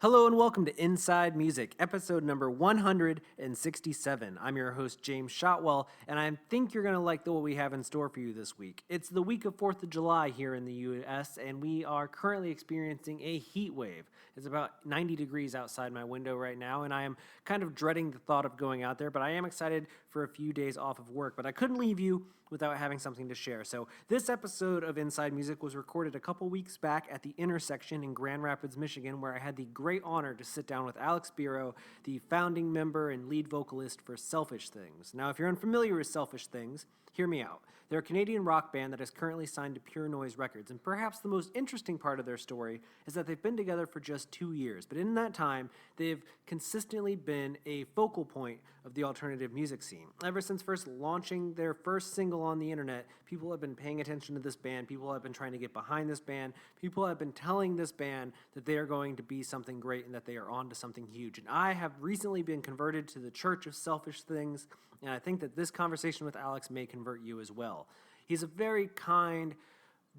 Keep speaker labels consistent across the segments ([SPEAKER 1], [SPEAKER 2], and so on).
[SPEAKER 1] Hello and welcome to Inside Music, episode number 167. I'm your host, James Shotwell, and I think you're going to like what we have in store for you this week. It's the week of 4th of July here in the U.S., and we are currently experiencing a heat wave. It's about 90 degrees outside my window right now, and I am kind of dreading the thought of going out there, but I am excited for a few days off of work. But I couldn't leave you without having something to share. So this episode of Inside Music was recorded a couple weeks back at the Intersection in Grand Rapids, Michigan, where I had the great honor to sit down with Alex Biro, the founding member and lead vocalist for Selfish Things. Now, if you're unfamiliar with Selfish Things, hear me out. They're a Canadian rock band that is currently signed to Pure Noise Records, and perhaps the most interesting part of their story is that they've been together for just 2 years, but in that time, they've consistently been a focal point of the alternative music scene. Ever since first launching their first single on the internet, people have been paying attention to this band, people have been trying to get behind this band, people have been telling this band that they are going to be something great and that they are on to something huge. And I have recently been converted to the Church of Selfish Things, and I think that this conversation with Alex may convert you as well. He's a very kind,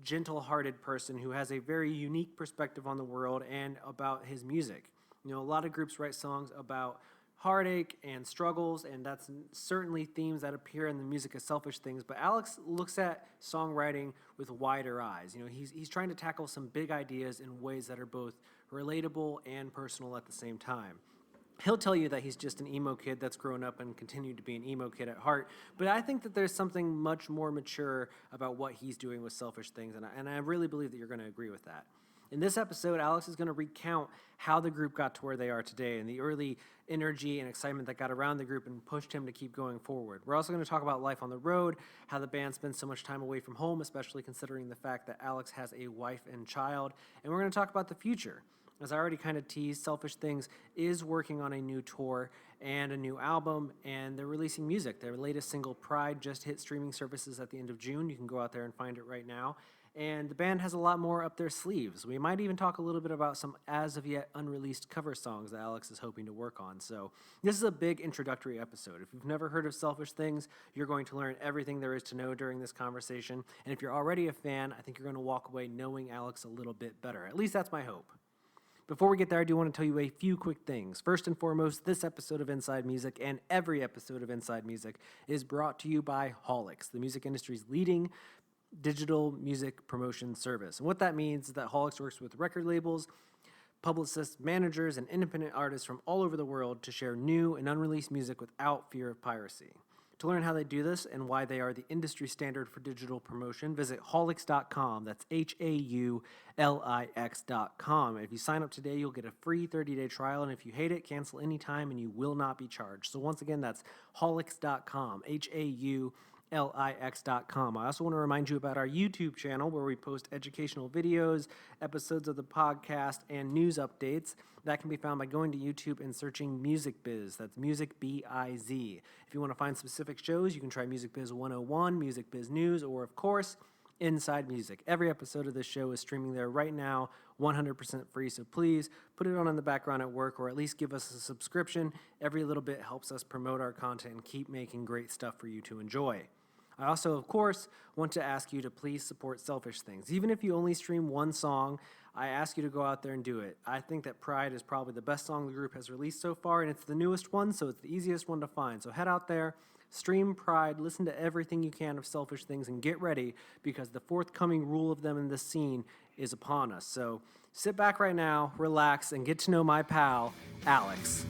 [SPEAKER 1] gentle-hearted person who has a very unique perspective on the world and about his music. You know, a lot of groups write songs about heartache and struggles, and that's certainly themes that appear in the music of Selfish Things, but Alex looks at songwriting with wider eyes. You know, he's trying to tackle some big ideas in ways that are both relatable and personal at the same time. He'll tell you that he's just an emo kid that's grown up and continued to be an emo kid at heart, but I think that there's something much more mature about what he's doing with Selfish Things, and I really believe that you're going to agree with that. In this episode, Alex is going to recount how the group got to where they are today and the early energy and excitement that got around the group and pushed him to keep going forward. We're also going to talk about life on the road, how the band spends so much time away from home, especially considering the fact that Alex has a wife and child, and we're going to talk about the future. As I already kind of teased, Selfish Things is working on a new tour and a new album, and they're releasing music. Their latest single, Pride, just hit streaming services at the end of June. You can go out there and find it right now. And the band has a lot more up their sleeves. We might even talk a little bit about some as-of-yet unreleased cover songs that Alex is hoping to work on. So this is a big introductory episode. If you've never heard of Selfish Things, you're going to learn everything there is to know during this conversation. And if you're already a fan, I think you're going to walk away knowing Alex a little bit better. At least that's my hope. Before we get there, I do want to tell you a few quick things. First and foremost, this episode of Inside Music and every episode of Inside Music is brought to you by Holix, the music industry's leading digital music promotion service. And what that means is that Holix works with record labels, publicists, managers, and independent artists from all over the world to share new and unreleased music without fear of piracy. To learn how they do this and why they are the industry standard for digital promotion, visit Holix.com. That's HAULIX.com. If you sign up today, you'll get a free 30-day trial, and if you hate it, cancel anytime and you will not be charged. So once again, that's Holix.com, HAULIX.com. I also want to remind you about our YouTube channel where we post educational videos, episodes of the podcast, and news updates. That can be found by going to YouTube and searching Music Biz. That's Music B-I-Z. If you want to find specific shows, you can try Music Biz 101, Music Biz News, or of course, Inside Music. Every episode of this show is streaming there right now, 100% free, so please put it on in the background at work or at least give us a subscription. Every little bit helps us promote our content and keep making great stuff for you to enjoy. I also, of course, want to ask you to please support Selfish Things. Even if you only stream one song, I ask you to go out there and do it. I think that Pride is probably the best song the group has released so far, and it's the newest one, so it's the easiest one to find. So head out there, stream Pride, listen to everything you can of Selfish Things, and get ready because the forthcoming rule of them in this scene is upon us. So sit back right now, relax, and get to know my pal, Alex.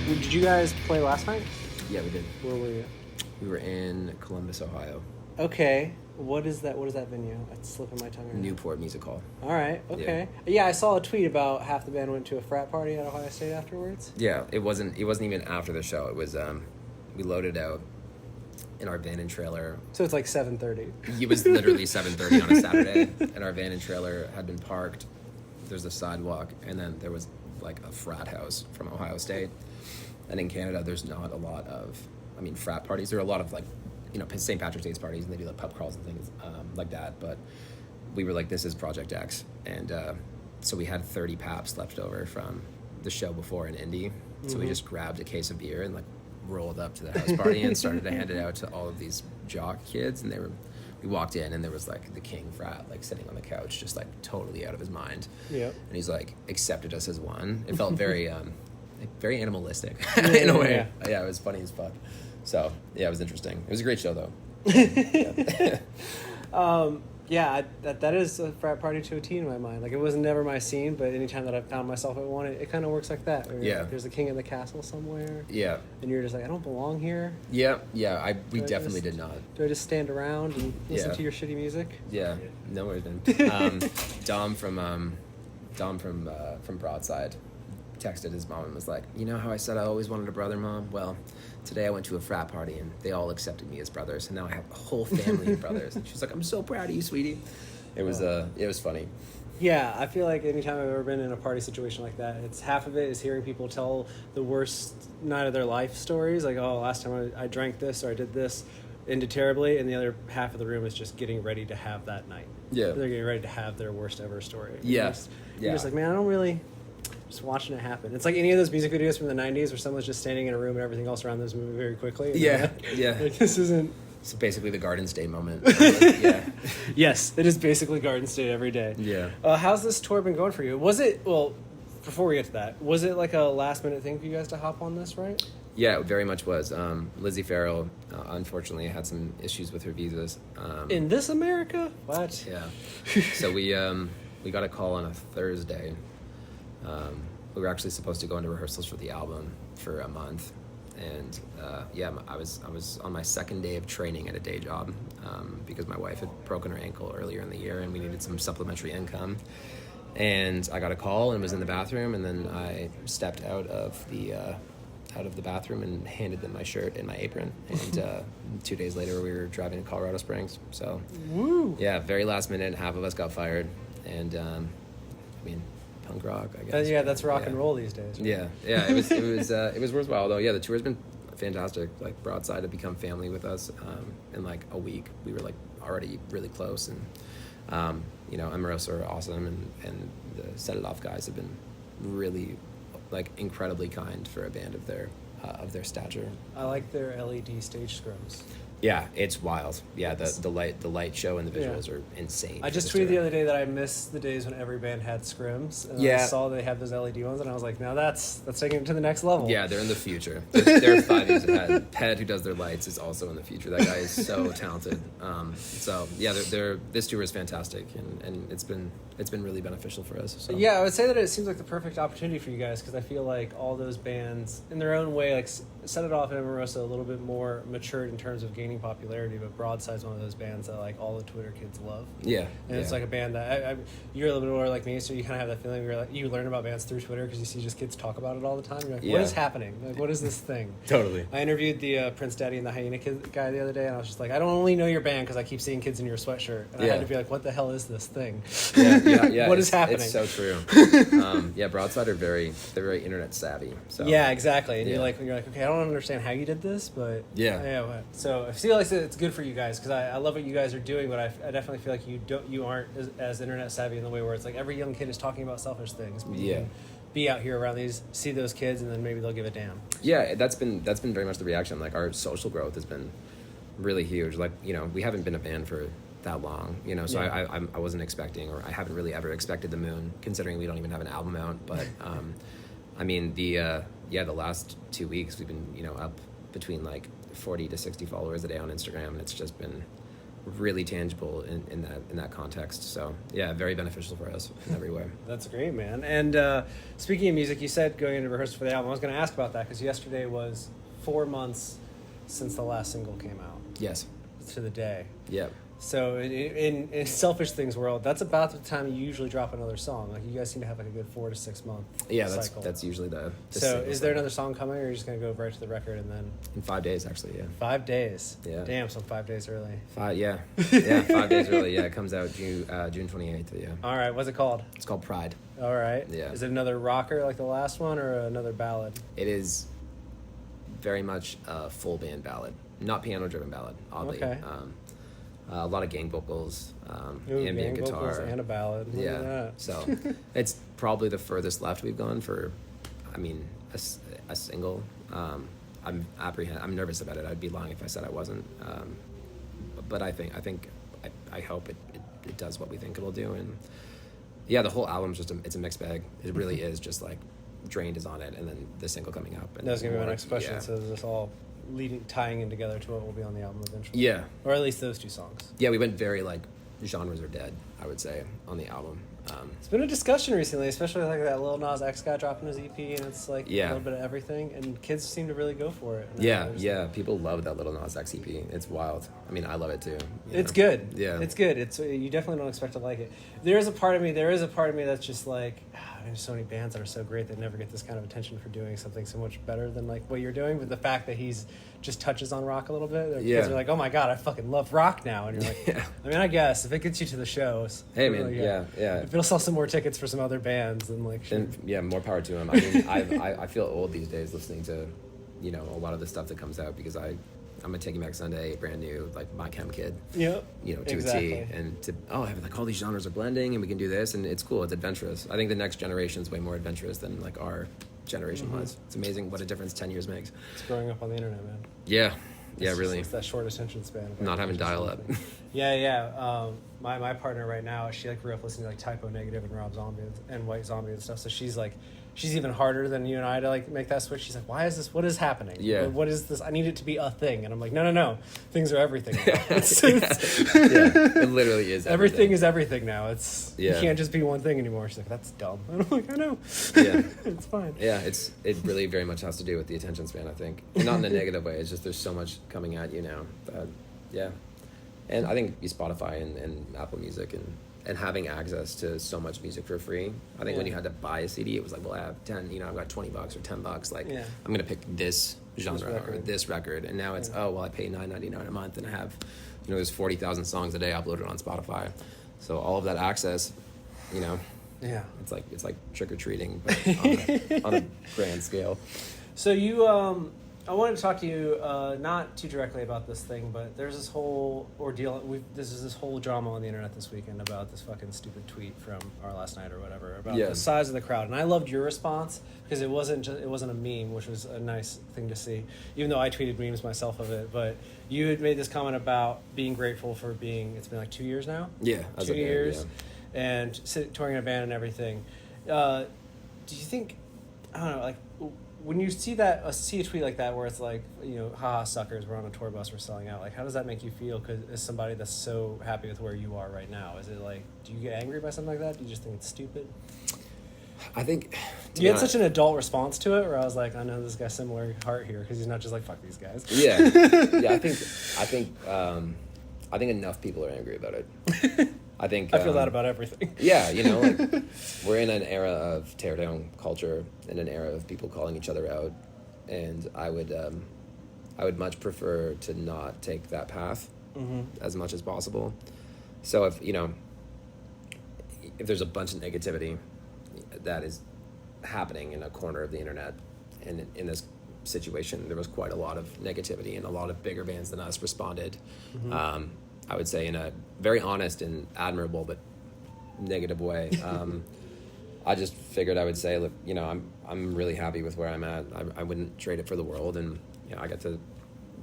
[SPEAKER 1] Did you guys play last night?
[SPEAKER 2] Yeah, we did.
[SPEAKER 1] Where were you?
[SPEAKER 2] We were in Columbus, Ohio.
[SPEAKER 1] Okay. What is that venue? It's slipping my tongue right now.
[SPEAKER 2] Newport Music Hall.
[SPEAKER 1] All right. Okay. Yeah, I saw a tweet about half the band went to a frat party at Ohio State afterwards.
[SPEAKER 2] Yeah, it wasn't even after the show. It was we loaded out in our van and trailer.
[SPEAKER 1] So it's like 7:30.
[SPEAKER 2] It was literally 7:30 on a Saturday, and our van and trailer had been parked there's a sidewalk, and then there was like a frat house from Ohio State. And in Canada, there's not a lot of, frat parties. There are a lot of like, St. Patrick's Day parties, and they do like pub crawls and things like that. But we were like, this is Project X, and so we had 30 paps left over from the show before in Indy. So we just grabbed a case of beer and like rolled up to the house party and started to hand it out to all of these jock kids, and we walked in, and there was like the king frat like sitting on the couch just like totally out of his mind. And he's like accepted us as one. It felt very very animalistic in a way. Yeah, it was funny as fuck. So yeah, it was interesting. It was a great show though.
[SPEAKER 1] That is a frat party to a T in my mind. Like, it was never my scene, but anytime that I found myself at one, it kind of works like that. Like, there's a king in the castle somewhere. Yeah. And you're just like, I don't belong here.
[SPEAKER 2] Yeah. We definitely did not.
[SPEAKER 1] Do I just stand around and listen to your shitty music?
[SPEAKER 2] Yeah. No worries, man. Dom from Broadside texted his mom and was like, you know how I said I always wanted a brother, Mom? Well, today I went to a frat party and they all accepted me as brothers, and now I have a whole family of brothers. And she's like, I'm so proud of you, sweetie. It was funny.
[SPEAKER 1] Yeah, I feel like anytime I've ever been in a party situation like that, it's half of it is hearing people tell the worst night of their life stories, like, oh, last time I drank this or I did this, ended terribly, and the other half of the room is just getting ready to have that night. Yeah. They're getting ready to have their worst ever story. You're just like, man, I don't really... Just watching it happen. It's like any of those music videos from the 90s where someone's just standing in a room and everything else around them is moving very quickly. Like, this isn't...
[SPEAKER 2] It's basically the Garden State moment.
[SPEAKER 1] Yes, it is basically Garden State every day. Yeah. How's this tour been going for you? Was it, before we get to that, was it like a last minute thing for you guys to hop on this, right?
[SPEAKER 2] Yeah, it very much was. Lizzie Farrell, unfortunately, had some issues with her visas.
[SPEAKER 1] In this America? What?
[SPEAKER 2] Yeah. So we got a call on a Thursday. We were actually supposed to go into rehearsals for the album for a month, and I was on my second day of training at a day job because my wife had broken her ankle earlier in the year, and we needed some supplementary income. And I got a call and was in the bathroom, and then I stepped out of the bathroom and handed them my shirt and my apron. And 2 days later, we were driving to Colorado Springs. So, yeah, very last minute, half of us got fired, and punk rock, I guess.
[SPEAKER 1] That's rock and roll these days. Right?
[SPEAKER 2] Yeah. It was worthwhile though. Yeah, the tour's been fantastic. Like, Broadside had become family with us in like a week. We were like already really close, and Omarosa are awesome, and the Set It Off guys have been really like incredibly kind for a band of their stature.
[SPEAKER 1] I like their LED stage scrums.
[SPEAKER 2] Yeah, it's wild. Yeah, the light show and the visuals are insane.
[SPEAKER 1] I just tweeted the other day that I miss the days when every band had scrims, and I saw they have those LED ones, and I was like, now that's taking it to the next level.
[SPEAKER 2] Yeah, they're in the future. They're 5 years ahead. Ped, who does their lights, is also in the future. That guy is so talented. So yeah, this tour is fantastic, and it's been really beneficial for us. So.
[SPEAKER 1] Yeah, I would say that it seems like the perfect opportunity for you guys, because I feel like all those bands, in their own way, like Set It Off and Omarosa, a little bit more matured in terms of gaining popularity, but Broadside's one of those bands that like all the Twitter kids love. Yeah, and it's like a band that you're a little bit more like me, so you kind of have that feeling where like you learn about bands through Twitter because you see just kids talk about it all the time. You're like, what is happening? Like, what is this thing?
[SPEAKER 2] Totally.
[SPEAKER 1] I interviewed the Prince Daddy and the Hyena Kid guy the other day, and I was just like, I don't only know your band because I keep seeing kids in your sweatshirt, and I had to be like, what the hell is this thing?
[SPEAKER 2] Yeah.
[SPEAKER 1] What is happening?
[SPEAKER 2] It's so true. Broadside are they're very internet savvy. So.
[SPEAKER 1] Yeah, exactly. And you're like, okay, I don't understand how you did this, but so I feel like it's good for you guys because I love what you guys are doing, but I definitely feel like you aren't as internet savvy in the way where it's like every young kid is talking about selfish things. But you can be out here around these, see those kids, and then maybe they'll give a damn.
[SPEAKER 2] Yeah, that's been very much the reaction. Like, our social growth has been really huge. Like, we haven't been a band for that long, so I wasn't expecting, or I haven't really ever expected the moon, considering we don't even have an album out. But the last 2 weeks we've been up between like 40 to 60 followers a day on Instagram, and it's just been really tangible in that context. So yeah, very beneficial for us in every way.
[SPEAKER 1] That's great, man. And speaking of music, you said going into rehearsal for the album. I was going to ask about that because yesterday was 4 months since the last single came out.
[SPEAKER 2] Yes.
[SPEAKER 1] To the day.
[SPEAKER 2] Yeah.
[SPEAKER 1] So in selfish things world, that's about the time you usually drop another song. Like you guys seem to have like a good 4 to 6 month cycle.
[SPEAKER 2] That's usually the
[SPEAKER 1] So is there another song coming, or are you just gonna go right to the record and then?
[SPEAKER 2] in 5 days actually? Yeah.
[SPEAKER 1] 5 days.
[SPEAKER 2] Yeah.
[SPEAKER 1] Damn, so I'm 5 days early.
[SPEAKER 2] 5 days early. Yeah, it comes out June 28th. Yeah.
[SPEAKER 1] All right, what's it called?
[SPEAKER 2] It's called Pride.
[SPEAKER 1] All right.
[SPEAKER 2] Yeah.
[SPEAKER 1] Is it another rocker like the last one, or another ballad?
[SPEAKER 2] It is very much a full band ballad, not piano driven ballad. Oddly.
[SPEAKER 1] Okay.
[SPEAKER 2] A lot of gang vocals,
[SPEAKER 1] Ooh,
[SPEAKER 2] ambient
[SPEAKER 1] gang vocals
[SPEAKER 2] guitar,
[SPEAKER 1] and a ballad. Look at
[SPEAKER 2] yeah.
[SPEAKER 1] that.
[SPEAKER 2] So it's probably the furthest left we've gone for, a single. I'm nervous about it. I'd be lying if I said I wasn't. But I hope it does what we think it'll do. And yeah, the whole album's it's a mixed bag. It really is just like Drained is on it, and then the single coming up. And
[SPEAKER 1] That was gonna be my next question.
[SPEAKER 2] Yeah.
[SPEAKER 1] So is this all tying in together to what will be on the album eventually?
[SPEAKER 2] Yeah.
[SPEAKER 1] Or at least those two songs.
[SPEAKER 2] Yeah, we went very like genres are dead, I would say, on the album.
[SPEAKER 1] It's been a discussion recently, especially like that little Nas Ex guy dropping his EP, and it's like
[SPEAKER 2] Yeah.
[SPEAKER 1] a little bit of everything, and kids seem to really go for it. And
[SPEAKER 2] Yeah, people love that little Nas Ex EP. It's wild. I mean, I love it too.
[SPEAKER 1] It's good.
[SPEAKER 2] Yeah.
[SPEAKER 1] It's good. You definitely don't expect to like it. There is a part of me that's just like, there's so many bands that are so great that never get this kind of attention for doing something so much better than like what you're doing. But the fact that he's just touches on rock a little bit, kids are like, oh my god, I fucking love rock now. And you're like,
[SPEAKER 2] Yeah.
[SPEAKER 1] I mean, I guess if it gets you to the shows,
[SPEAKER 2] Hey man,
[SPEAKER 1] like,
[SPEAKER 2] yeah.
[SPEAKER 1] if it'll sell some more tickets for some other bands, then like, sure.
[SPEAKER 2] And yeah, more power to him. I mean, I feel old these days listening to, a lot of the stuff that comes out because I'm a Taking Back Sunday, brand new, like My Chem kid.
[SPEAKER 1] Yep.
[SPEAKER 2] To
[SPEAKER 1] exactly.
[SPEAKER 2] a T. And like all these genres are blending and we can do this and it's cool. It's adventurous. I think the next generation is way more adventurous than like our generation was. It's amazing what a difference 10 years makes.
[SPEAKER 1] It's growing up on the internet, man.
[SPEAKER 2] Yeah. Yeah,
[SPEAKER 1] It's
[SPEAKER 2] really.
[SPEAKER 1] It's that short attention span.
[SPEAKER 2] Not having dial up.
[SPEAKER 1] Yeah. My partner right now, she like grew up listening to like Typo Negative and Rob Zombie and White Zombie and stuff. So she's even harder than you and I to like make that switch. She's like, why is this? What is happening?
[SPEAKER 2] Yeah.
[SPEAKER 1] What is this? I need it to be a thing. And I'm like, no. Things are everything. Now.
[SPEAKER 2] Yeah, it literally is.
[SPEAKER 1] Everything is everything now. You
[SPEAKER 2] Yeah.
[SPEAKER 1] can't just be one thing anymore. She's like, that's dumb. And I'm like, I know.
[SPEAKER 2] Yeah.
[SPEAKER 1] It's fine.
[SPEAKER 2] Yeah, it really very much has to do with the attention span, I think. And not in a negative way. It's just there's so much coming at you now. Yeah. And I think Spotify and Apple Music and having access to so much music for free. I think when you had to buy a CD, it was like, well, I have 10, I've got $20 or $10. Like, I'm going to pick this genre or this record. And now it's, I pay $9.99 a month and I have, there's 40,000 songs a day uploaded on Spotify. So all of that access,
[SPEAKER 1] Yeah.
[SPEAKER 2] it's like trick-or-treating, but on a grand scale.
[SPEAKER 1] So I wanted to talk to you not too directly about this thing, but there's this whole ordeal. This whole drama on the internet this weekend about this fucking stupid tweet from our last night or whatever about the size of the crowd. And I loved your response because it wasn't a meme, which was a nice thing to see. Even though I tweeted memes myself of it, but you had made this comment about being grateful for it's been like 2 years now.
[SPEAKER 2] Yeah,
[SPEAKER 1] 2 years, and touring in a band and everything. Do you think? I don't know, like. When you see a tweet like that where it's like, haha, suckers, we're on a tour bus, we're selling out, like, how does that make you feel? Because as somebody that's so happy with where you are right now, is it like, do you get angry by something like that? Do you just think it's stupid?
[SPEAKER 2] I think...
[SPEAKER 1] You had such an adult response to it where I was like, I know this guy's similar heart here because he's not just like, fuck these guys.
[SPEAKER 2] Yeah. I think enough people are angry about it. I
[SPEAKER 1] feel that about everything.
[SPEAKER 2] Yeah, like we're in an era of teardown culture and an era of people calling each other out, and I would much prefer to not take that path as much as possible. So if there's a bunch of negativity that is happening in a corner of the internet, and in this situation there was quite a lot of negativity, and a lot of bigger bands than us responded. I would say in a very honest and admirable but negative way. I just figured I would say, look, I'm really happy with where I'm at. I wouldn't trade it for the world, and I got to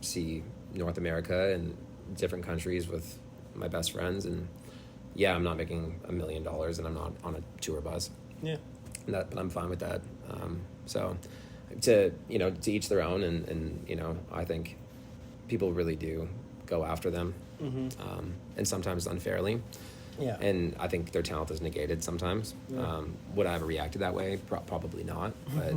[SPEAKER 2] see North America and different countries with my best friends, and I'm not making $1 million, and I'm not on a tour bus.
[SPEAKER 1] Yeah,
[SPEAKER 2] but I'm fine with that. So, to each their own, and I think people really do go after them. And sometimes unfairly.
[SPEAKER 1] Yeah.
[SPEAKER 2] And I think their talent is negated sometimes.
[SPEAKER 1] Yeah.
[SPEAKER 2] Would I ever reacted that way? Probably not. But,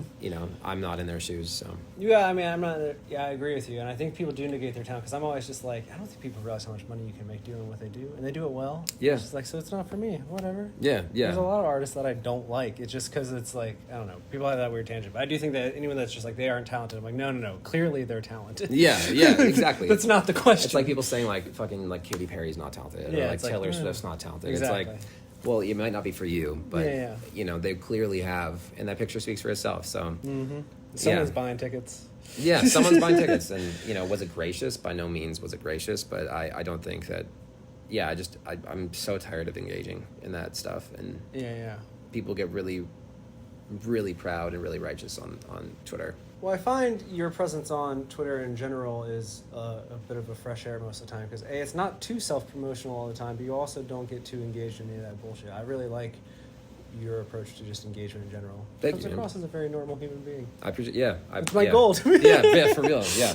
[SPEAKER 2] I'm not in their shoes, so.
[SPEAKER 1] Yeah, I mean, I'm not. Yeah, I agree with you, and I think people do negate their talent because I'm always just like, I don't think people realize how much money you can make doing what they do, and they do it well.
[SPEAKER 2] Yeah.
[SPEAKER 1] It's just like, so it's not for me. Whatever.
[SPEAKER 2] Yeah.
[SPEAKER 1] There's a lot of artists that I don't like. It's just because it's like, I don't know. People have that weird tangent, but I do think that anyone that's just like they aren't talented, I'm like, no. Clearly they're talented.
[SPEAKER 2] Yeah, exactly.
[SPEAKER 1] That's not the question.
[SPEAKER 2] It's like people saying like fucking like Katy Perry's not talented,
[SPEAKER 1] Yeah,
[SPEAKER 2] or like
[SPEAKER 1] it's like,
[SPEAKER 2] Taylor Swift's not talented.
[SPEAKER 1] Exactly.
[SPEAKER 2] It's like, well, it might not be for you, but
[SPEAKER 1] Yeah.
[SPEAKER 2] they clearly have, and that picture speaks for itself. So
[SPEAKER 1] Someone's buying tickets.
[SPEAKER 2] yeah, someone's buying tickets, and was it gracious? By no means was it gracious, but I don't think that. Yeah, I'm so tired of engaging in that stuff, and people get really, really proud and really righteous on Twitter.
[SPEAKER 1] Well, I find your presence on Twitter in general is a bit of a fresh air most of the time because it's not too self-promotional all the time, but you also don't get too engaged in any of that bullshit. I really like your approach to just engagement in general.
[SPEAKER 2] Thank
[SPEAKER 1] Comes
[SPEAKER 2] you.
[SPEAKER 1] across as a very normal human being.
[SPEAKER 2] I appreciate. Yeah,
[SPEAKER 1] It's my goal.
[SPEAKER 2] yeah, for real. Yeah,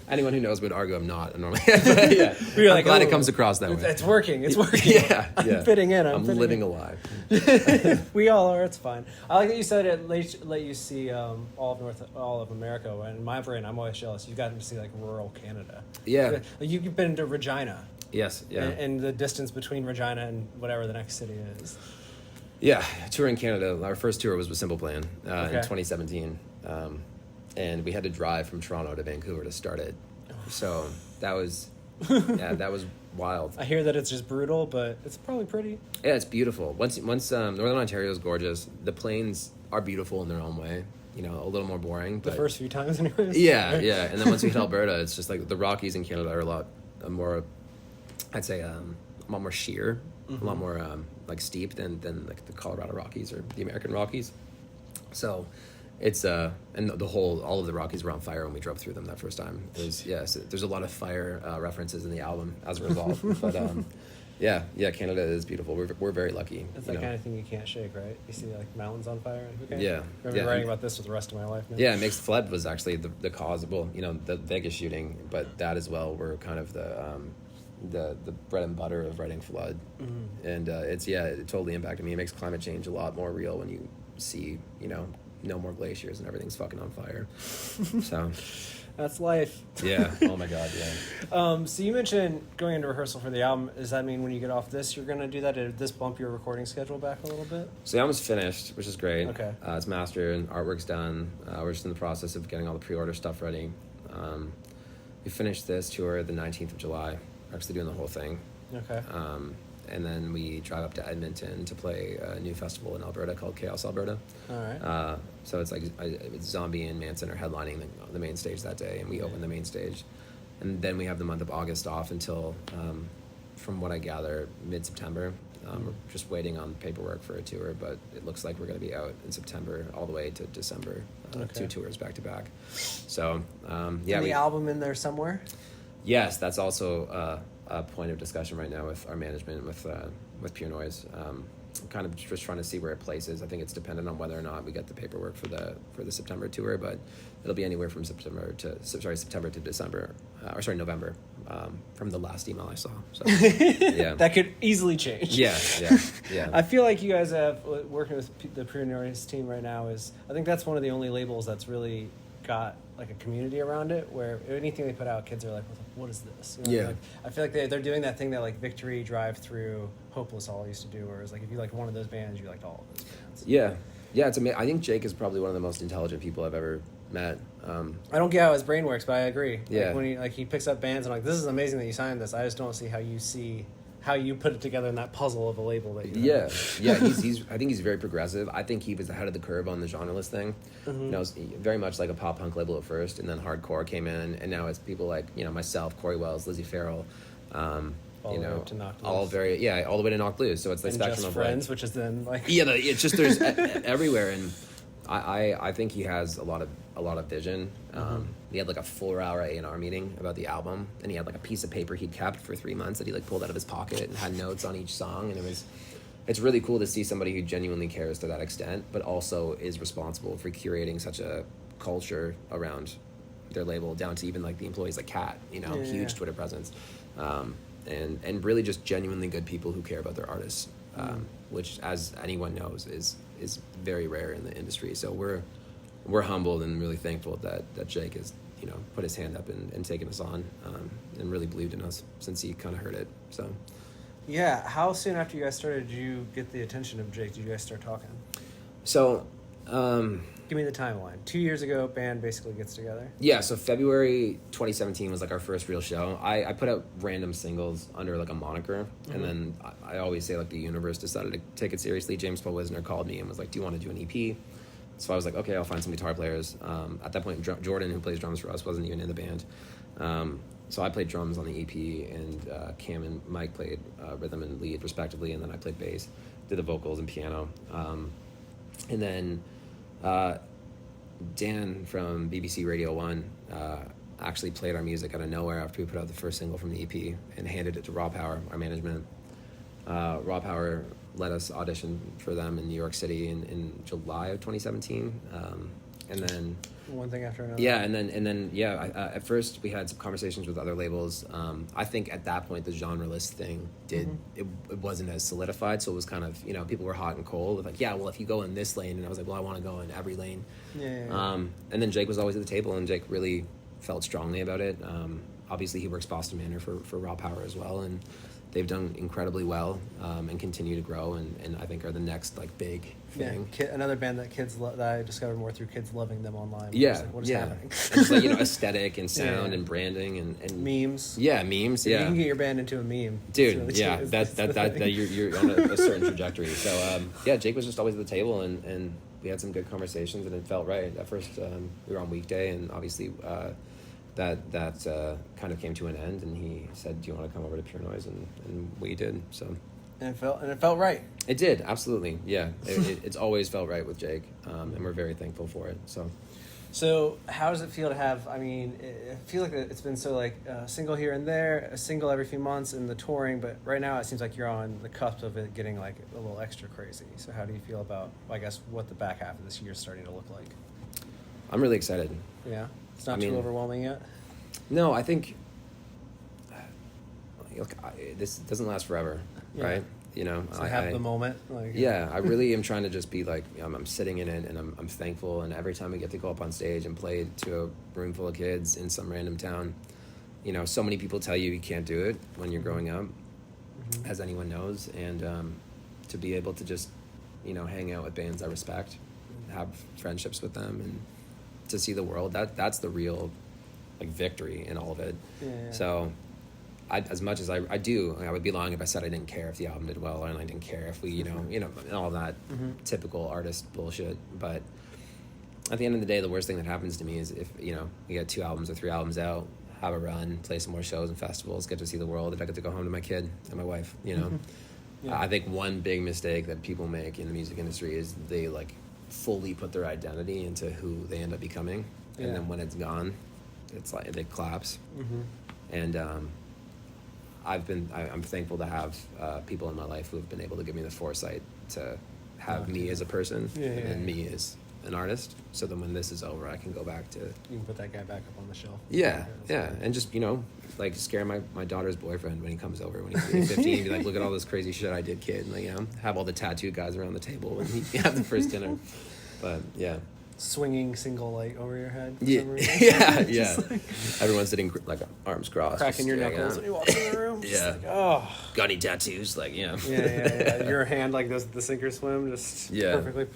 [SPEAKER 2] anyone who knows would argue I'm not a normal. But yeah, I'm glad it comes across that way.
[SPEAKER 1] It's working. It's working.
[SPEAKER 2] Yeah.
[SPEAKER 1] I'm fitting in.
[SPEAKER 2] I'm
[SPEAKER 1] fitting
[SPEAKER 2] living
[SPEAKER 1] in.
[SPEAKER 2] alive.
[SPEAKER 1] We all are. It's fine. I like that you said it let you see all of America. And in my brain, I'm always jealous. You've gotten to see like rural Canada.
[SPEAKER 2] Yeah.
[SPEAKER 1] You've been to Regina.
[SPEAKER 2] Yes. Yeah.
[SPEAKER 1] And the distance between Regina and whatever the next city is.
[SPEAKER 2] Yeah, touring Canada. Our first tour was with Simple Plan in
[SPEAKER 1] Okay.
[SPEAKER 2] 2017, and we had to drive from Toronto to Vancouver to start it. So that was, that was wild.
[SPEAKER 1] I hear that it's just brutal, but it's probably pretty.
[SPEAKER 2] Yeah, it's beautiful. Once Northern Ontario is gorgeous. The plains are beautiful in their own way. A little more boring.
[SPEAKER 1] The
[SPEAKER 2] But
[SPEAKER 1] first few times, anyways.
[SPEAKER 2] yeah. And then once we hit Alberta, it's just like the Rockies in Canada are a lot more, I'd say, a lot more sheer, a lot more like steep than like the Colorado Rockies or the American Rockies. So it's and all of the Rockies were on fire when we drove through them that first time. So there's a lot of fire references in the album as a result. But Canada is beautiful. We're very lucky.
[SPEAKER 1] It's that kind of thing you can't shake, right? You see like mountains on fire. Okay.
[SPEAKER 2] Yeah.
[SPEAKER 1] I've been writing about this for the rest of my life now.
[SPEAKER 2] Yeah, Mixed Flood was actually the cause of, the Vegas shooting, but that as well were kind of the bread and butter of writing Flood. And it totally impacted me. It makes climate change a lot more real when you see, no more glaciers and everything's fucking on fire. So
[SPEAKER 1] That's life.
[SPEAKER 2] yeah. Oh my God. Yeah.
[SPEAKER 1] So you mentioned going into rehearsal for the album. Does that mean when you get off this, you're going to do that? Did this bump your recording schedule back a little bit?
[SPEAKER 2] So the album's finished, which is great.
[SPEAKER 1] Okay.
[SPEAKER 2] It's mastered and artwork's done. We're just in the process of getting all the pre-order stuff ready. We finished this tour the 19th of July. We're actually doing the whole thing.
[SPEAKER 1] Okay.
[SPEAKER 2] And then we drive up to Edmonton to play a new festival in Alberta called Chaos Alberta.
[SPEAKER 1] All right.
[SPEAKER 2] So it's like Zombie and Manson are headlining the main stage that day, and we open the main stage. And then we have the month of August off until, from what I gather, mid-September. We're just waiting on paperwork for a tour, but it looks like we're going to be out in September all the way to December.
[SPEAKER 1] Okay.
[SPEAKER 2] 2 tours back to back. So,
[SPEAKER 1] Is the album in there somewhere?
[SPEAKER 2] Yes, that's also a point of discussion right now with our management, with Pure Noise. Kind of just trying to see where it places. I think it's dependent on whether or not we get the paperwork for the September tour, but it'll be anywhere from September to December, November, from the last email I saw. So yeah,
[SPEAKER 1] That could easily change.
[SPEAKER 2] yeah.
[SPEAKER 1] I feel like you guys have working with the Pure Noise team right now I think that's one of the only labels that's really got like a community around it where anything they put out, kids are like, what is this?
[SPEAKER 2] Yeah.
[SPEAKER 1] Like, I feel like they're doing that thing that like Victory, Drive Through, Hopeless all used to do, where it's like if you like one of those bands, you liked all of those bands.
[SPEAKER 2] Yeah. It's amazing. I think Jake is probably one of the most intelligent people I've ever met.
[SPEAKER 1] I don't get how his brain works, but I agree.
[SPEAKER 2] Yeah.
[SPEAKER 1] Like when he picks up bands and like, this is amazing that you signed this. I just don't see how you put it together in that puzzle of a label that you have.
[SPEAKER 2] Yeah. I think he's very progressive. I think he was ahead of the curve on the genreless thing. It was very much like a pop punk label at first, and then hardcore came in, and now it's people like myself, Corey Wells, Lizzie Farrell,
[SPEAKER 1] All the way up to Knock Loose.
[SPEAKER 2] all the way to Knock Loose. So it's the
[SPEAKER 1] And
[SPEAKER 2] spectrum
[SPEAKER 1] Just
[SPEAKER 2] of
[SPEAKER 1] Friends, which is then like
[SPEAKER 2] it's just there's everywhere, and I think he has a lot of vision. He had like a 4-hour A&R meeting about the album, and he had like a piece of paper he'd kept for 3 months that he like pulled out of his pocket and had notes on each song, and it's really cool to see somebody who genuinely cares to that extent, but also is responsible for curating such a culture around their label, down to even like the employees like Kat, huge Twitter presence. and really just genuinely good people who care about their artists, which, as anyone knows, is very rare in the industry. So we're humbled and really thankful that Jake has, you know, put his hand up and taken us on, and really believed in us since he kind of heard it. So
[SPEAKER 1] Yeah. How soon after you guys started did you get the attention of Jake? Did you guys start talking?
[SPEAKER 2] so
[SPEAKER 1] Give me the timeline. 2 years ago, band basically gets together.
[SPEAKER 2] yeah, so February 2017 was like our first real show. I put out random singles under like a moniker, and then I always say like the universe decided to take it seriously. James Wisner called me and was like, "Do you want to do an EP?" So I was like, "Okay, I'll find some guitar players." At that point, Jordan, who plays drums for us, wasn't even in the band. So I played drums on the EP, and Cam and Mike played rhythm and lead respectively, and then I played bass, did the vocals and piano, and then. Dan from BBC Radio 1 actually played our music out of nowhere after we put out the first single from the EP and handed it to Raw Power, our management. Raw Power let us audition for them in New York City in July of 2017. And then
[SPEAKER 1] One thing after another.
[SPEAKER 2] yeah, and then at first we had some conversations with other labels. I think at that point the genreless thing it wasn't as solidified, so it was kind of, you know, people were hot and cold. Like, yeah, well, if you go in this lane, and I was like, well, I want to go in every lane.
[SPEAKER 1] Yeah.
[SPEAKER 2] And then Jake was always at the table, and Jake really felt strongly about it. Obviously, he works Boston Manor for Raw Power as well, and they've done incredibly well, and continue to grow, and I think are the next like big thing.
[SPEAKER 1] Another band that that I discovered more through kids loving them online.
[SPEAKER 2] Yeah,
[SPEAKER 1] Like, what is
[SPEAKER 2] yeah.
[SPEAKER 1] happening?
[SPEAKER 2] And just like, you know, aesthetic and sound
[SPEAKER 1] Yeah.
[SPEAKER 2] and branding and
[SPEAKER 1] Memes.
[SPEAKER 2] Yeah, memes.
[SPEAKER 1] You
[SPEAKER 2] Yeah,
[SPEAKER 1] can get your band into a meme.
[SPEAKER 2] dude.
[SPEAKER 1] It's really
[SPEAKER 2] Yeah,
[SPEAKER 1] cute.
[SPEAKER 2] that you're on a certain trajectory. So yeah, Jake was just always at the table, and we had some good conversations, and it felt right. At first, we were on weekday, and obviously that kind of came to an end, and he said, "Do you want to come over to Pure Noise?" And we did. So.
[SPEAKER 1] And it felt right.
[SPEAKER 2] It did, absolutely. Yeah, it's always felt right with Jake, and we're very thankful for it.
[SPEAKER 1] So how does it feel to have, I mean, I feel like it's been so like a single here and there, a single every few months in the touring, but right now it seems like you're on the cusp of it getting like a little extra crazy. So how do you feel about, I guess, what the back half of this year is starting to look like?
[SPEAKER 2] I'm really excited.
[SPEAKER 1] Yeah? It's not
[SPEAKER 2] I mean,
[SPEAKER 1] too overwhelming yet?
[SPEAKER 2] No, I think look, this doesn't last forever,
[SPEAKER 1] Yeah.
[SPEAKER 2] right? You know,
[SPEAKER 1] So have the moment. Like,
[SPEAKER 2] yeah, I really am trying to just be like, I'm sitting in it, and I'm thankful. And every time we get to go up on stage and play to a room full of kids in some random town, you know, so many people tell you can't do it when you're growing up, as anyone knows. And to be able to just, you know, hang out with bands I respect, have friendships with them, and to see the world, that's the real like victory in all of it.
[SPEAKER 1] Yeah.
[SPEAKER 2] So as much as I would be lying if I said I didn't care if the album did well, and I didn't care if we, you know, and all that typical artist bullshit. But at the end of the day, the worst thing that happens to me is if, you know, we get 2 albums or 3 albums out, have a run, play some more shows and festivals, get to see the world, if I get to go home to my kid and my wife, you know.
[SPEAKER 1] Yeah.
[SPEAKER 2] I think one big mistake that people make in the music industry is they like fully put their identity into who they end up becoming, and then when it's gone, it's like it collapse. And I'm thankful to have people in my life who have been able to give me the foresight to have me as a person and me as an artist, so that when this is over, I can go back to...
[SPEAKER 1] You can put that guy back up on the shelf.
[SPEAKER 2] Yeah, and just, you know, like scare my daughter's boyfriend when he comes over when he's 15, be like, look at all this crazy shit I did, kid, and like, you know, have all the tattooed guys around the table when he have the first dinner. But yeah.
[SPEAKER 1] Swinging single light over your head. For
[SPEAKER 2] Yeah,
[SPEAKER 1] some reason.
[SPEAKER 2] yeah. Like, everyone's sitting like arms crossed,
[SPEAKER 1] Cracking your knuckles when you walk in the room.
[SPEAKER 2] Yeah.
[SPEAKER 1] Like, oh.
[SPEAKER 2] Got any tattoos? Like, yeah.
[SPEAKER 1] Yeah. Your hand like does the sink or swim, just perfectly.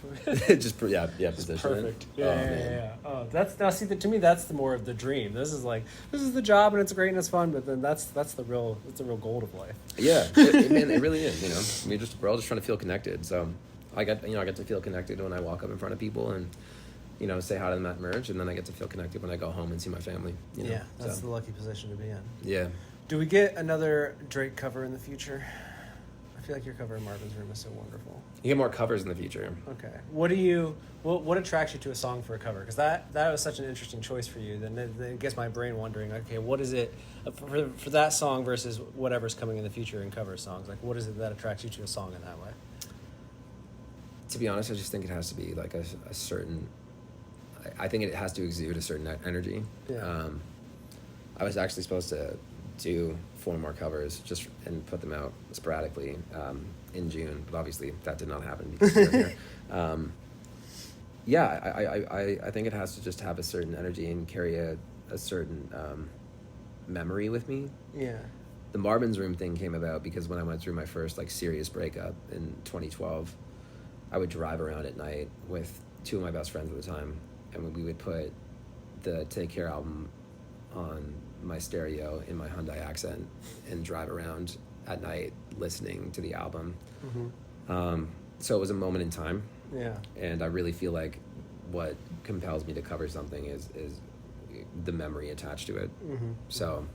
[SPEAKER 2] Just position.
[SPEAKER 1] Perfect.
[SPEAKER 2] Oh, man.
[SPEAKER 1] Yeah. Oh, that's now. See, to me, that's the more of the dream. This is the job, and it's great and it's fun, but then that's the real goal of life.
[SPEAKER 2] Yeah, it really is. You know, we're all just trying to feel connected. So I get to feel connected when I walk up in front of people and, you know, say hi to them at merge, and then I get to feel connected when I go home and see my family. You know?
[SPEAKER 1] Yeah, that's the lucky position to be in.
[SPEAKER 2] Yeah.
[SPEAKER 1] Do we get another Drake cover in the future? I feel like your cover of Marvin's Room is so wonderful.
[SPEAKER 2] You get more covers in the future.
[SPEAKER 1] Okay. What attracts you to a song for a cover? Because that was such an interesting choice for you. Then it gets my brain wondering, okay, what is it for that song versus whatever's coming in the future in cover songs? Like, what is it that attracts you to a song in that way?
[SPEAKER 2] To be honest, I just think it has to be like a certain... I think it has to exude a certain energy.
[SPEAKER 1] Yeah.
[SPEAKER 2] I was actually supposed to do 4 more covers and put them out sporadically in June, but obviously that did not happen because we were here. I think it has to just have a certain energy and carry a certain memory with me.
[SPEAKER 1] Yeah.
[SPEAKER 2] The Marvin's Room thing came about because when I went through my first like serious breakup in 2012, I would drive around at night with 2 of my best friends at the time, and we would put the Take Care album on my stereo in my Hyundai Accent and drive around at night listening to the album. So it was a moment in time.
[SPEAKER 1] Yeah.
[SPEAKER 2] And I really feel like what compels me to cover something is the memory attached to it. So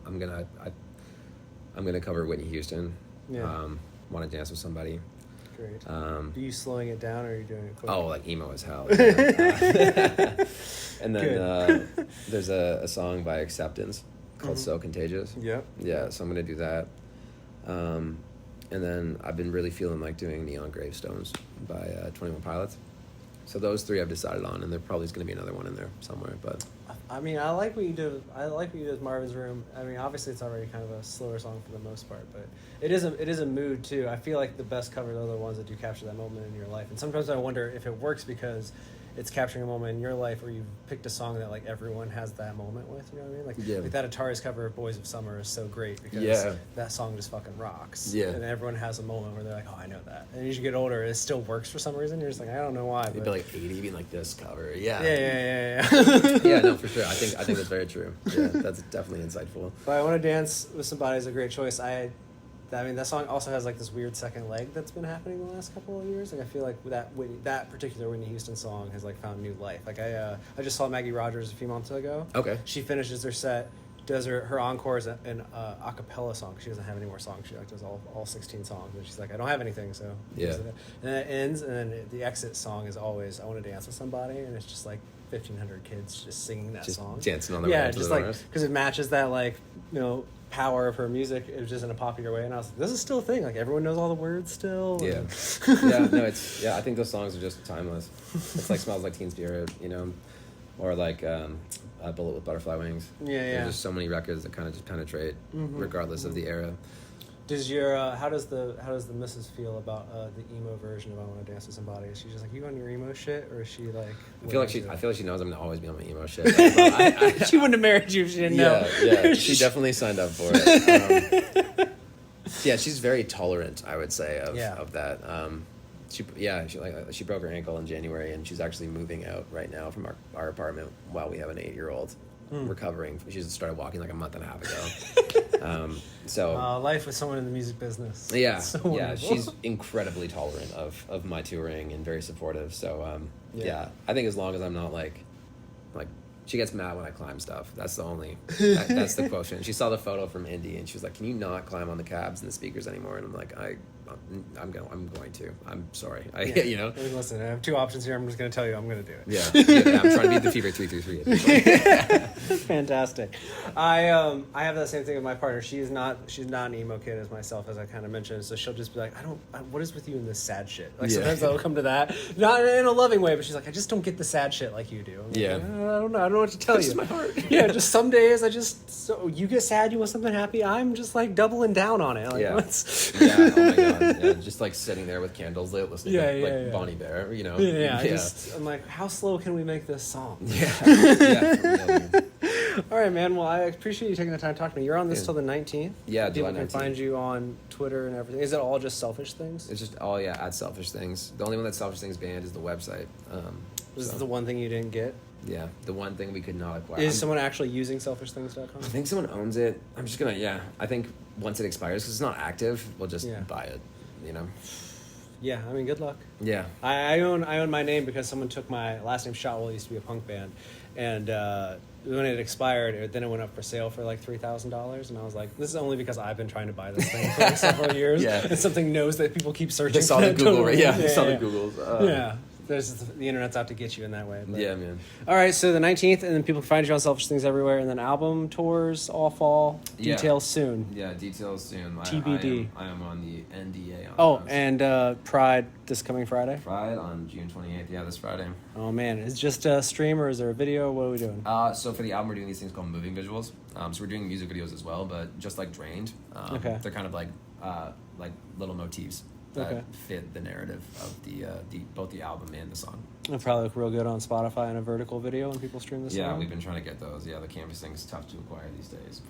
[SPEAKER 2] I'm gonna cover Whitney Houston.
[SPEAKER 1] Yeah.
[SPEAKER 2] Want to Dance with Somebody.
[SPEAKER 1] Great. Are you slowing it down, or are you doing it quick?
[SPEAKER 2] Oh, like emo as hell. Yeah. And then there's a song by Acceptance called So Contagious.
[SPEAKER 1] Yep.
[SPEAKER 2] Yeah, so I'm gonna do that. And then I've been really feeling like doing Neon Gravestones by 21 Pilots. So those 3 I've decided on, and there probably is going to be another one in there somewhere. But
[SPEAKER 1] I mean, I like what you do. I like what you do with Marvin's Room. I mean, obviously it's already kind of a slower song for the most part, but it is a mood too. I feel like the best covers are the ones that do capture that moment in your life. And sometimes I wonder if it works because it's capturing a moment in your life where you've picked a song that like everyone has that moment with. You know what I mean? Like that Atari's cover of Boys of Summer is so great because that song just fucking rocks. Yeah. And everyone has a moment where they're like, oh, I know that. And as you get older, it still works for some reason. You're just like, I don't know why.
[SPEAKER 2] You'd be like 80 being like this cover. Yeah.
[SPEAKER 1] Yeah.
[SPEAKER 2] Yeah, no, for sure. I think that's very true. Yeah, that's definitely insightful.
[SPEAKER 1] But I Want to Dance with Somebody is a great choice. I mean, that song also has like this weird second leg that's been happening the last couple of years. Like I feel like that particular Whitney Houston song has like found new life. Like I just saw Maggie Rogers a few months ago. Okay. She finishes her set, does her encore is an a cappella song. She doesn't have any more songs. She like does all 16 songs, and she's like, I don't have anything, so yeah. And then it ends, and then the exit song is always I Want to Dance with Somebody, and it's just like 1,500 kids just singing that song,
[SPEAKER 2] dancing on the
[SPEAKER 1] yeah, just like because it matches that like power of her music. It was just in a popular way, and I was like, this is still a thing. Like everyone knows all the words still. Yeah,
[SPEAKER 2] I think those songs are just timeless. It's like Smells Like Teen Spirit, or like A Bullet with Butterfly Wings. There's just so many records that kind of just penetrate, regardless of the era.
[SPEAKER 1] Does your how does the missus feel about the emo version of I Want to Dance with Somebody? Is she just like, you on your emo shit, or is she like?
[SPEAKER 2] I feel like she knows I'm gonna always be on my emo shit.
[SPEAKER 1] She wouldn't have married you if she didn't know.
[SPEAKER 2] Yeah, she definitely signed up for it. Yeah, she's very tolerant, I would say, of that. She broke her ankle in January, and she's actually moving out right now from our apartment while we have an 8-year-old recovering. She just started walking like a month and a half ago.
[SPEAKER 1] Life with someone in the music business.
[SPEAKER 2] Yeah, she's incredibly tolerant of my touring and very supportive. So I think as long as I'm not like she gets mad when I climb stuff. That's the only that's the quotient. She saw the photo from Indy, and she was like, "Can you not climb on the cabs and the speakers anymore?" And I'm like, I'm going to. I'm sorry.
[SPEAKER 1] Listen, I have 2 options here. I'm just going to tell you I'm going to do it.
[SPEAKER 2] Yeah. I'm trying to beat the Fever 333.
[SPEAKER 1] Fantastic. I have that same thing with my partner. She's not an emo kid as myself, as I kind of mentioned. So she'll just be like, what is with you in this sad shit? Like sometimes I'll come to that, not in a loving way, but she's like, I just don't get the sad shit like you do. Like, I don't know what to tell you.
[SPEAKER 2] Just my heart.
[SPEAKER 1] Just some days so you get sad, you want something happy. I'm just like doubling down on it. Like,
[SPEAKER 2] oh my god. Yeah, just like sitting there with candles lit, listening to Bonnie Bear,
[SPEAKER 1] I'm like, how slow can we make this song? All right, man. Well, I appreciate you taking the time to talk to me. You're on this till the 19th.
[SPEAKER 2] Yeah,
[SPEAKER 1] people can find you on Twitter and everything. Is it all just Selfish Things?
[SPEAKER 2] It's just at Selfish Things. The only one that Selfish Things banned is the website.
[SPEAKER 1] This is the one thing you didn't get?
[SPEAKER 2] Yeah, the one thing we could not acquire.
[SPEAKER 1] Is someone actually using selfishthings.com?
[SPEAKER 2] I think someone owns it. I'm just gonna, I think once it expires, because it's not active, we'll just buy it,
[SPEAKER 1] Yeah, I mean, good luck.
[SPEAKER 2] Yeah.
[SPEAKER 1] I own my name because someone took my last name. Shotwell used to be a punk band, and when it expired, then it went up for sale for like $3,000, and I was like, this is only because I've been trying to buy this thing for like several years, and something knows that people keep searching.
[SPEAKER 2] They saw the Google, Googles.
[SPEAKER 1] the internet's out to get you in that way. But.
[SPEAKER 2] Yeah, man.
[SPEAKER 1] All right, so the 19th, and then people can find you on Selfish Things Everywhere, and then album tours all fall.
[SPEAKER 2] Yeah.
[SPEAKER 1] Details soon.
[SPEAKER 2] Yeah, details soon.
[SPEAKER 1] TBD.
[SPEAKER 2] I am on the NDA on
[SPEAKER 1] Oh,
[SPEAKER 2] those.
[SPEAKER 1] and Pride this coming Friday?
[SPEAKER 2] Pride on June 28th. Yeah, this Friday.
[SPEAKER 1] Oh, man. Is it just a stream, or is there a video? What are we doing?
[SPEAKER 2] So for the album, we're doing these things called moving visuals. So we're doing music videos as well, but just like Drained.
[SPEAKER 1] Okay.
[SPEAKER 2] They're kind of like little motifs that
[SPEAKER 1] Okay.
[SPEAKER 2] fit the narrative of the both the album and the song.
[SPEAKER 1] It'll probably look real good on Spotify in a vertical video when people stream this.
[SPEAKER 2] Yeah,
[SPEAKER 1] song.
[SPEAKER 2] we've been trying to get those. Yeah, the canvas thing's tough to acquire these days.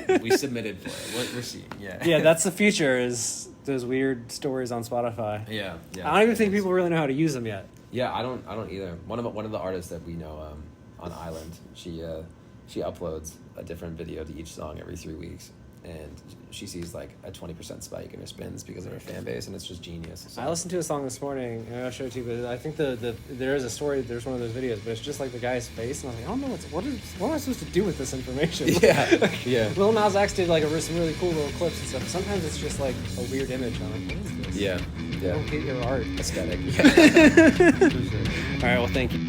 [SPEAKER 2] But, we submitted for it. We're seeing. Yeah.
[SPEAKER 1] Yeah, that's the future, is those weird stories on Spotify.
[SPEAKER 2] Yeah.
[SPEAKER 1] I don't even think people really know how to use them yet.
[SPEAKER 2] Yeah, I don't either. One of the artists that we know on Island, she uploads a different video to each song every 3 weeks, and she sees like a 20% spike in her spins because of her fan base, and it's just genius. So.
[SPEAKER 1] I listened to a song this morning, and I'll show it to you, but I think there is a story, there's one of those videos, but it's just like the guy's face, and I was like, I don't know, what am I supposed to do with this information?
[SPEAKER 2] Yeah, yeah.
[SPEAKER 1] Lil Nas Ex did like some really cool little clips and stuff. Sometimes it's just like a weird image. I'm like, what is this?
[SPEAKER 2] Yeah, yeah.
[SPEAKER 1] Don't get your art.
[SPEAKER 2] Aesthetic.
[SPEAKER 1] All right, well, thank you.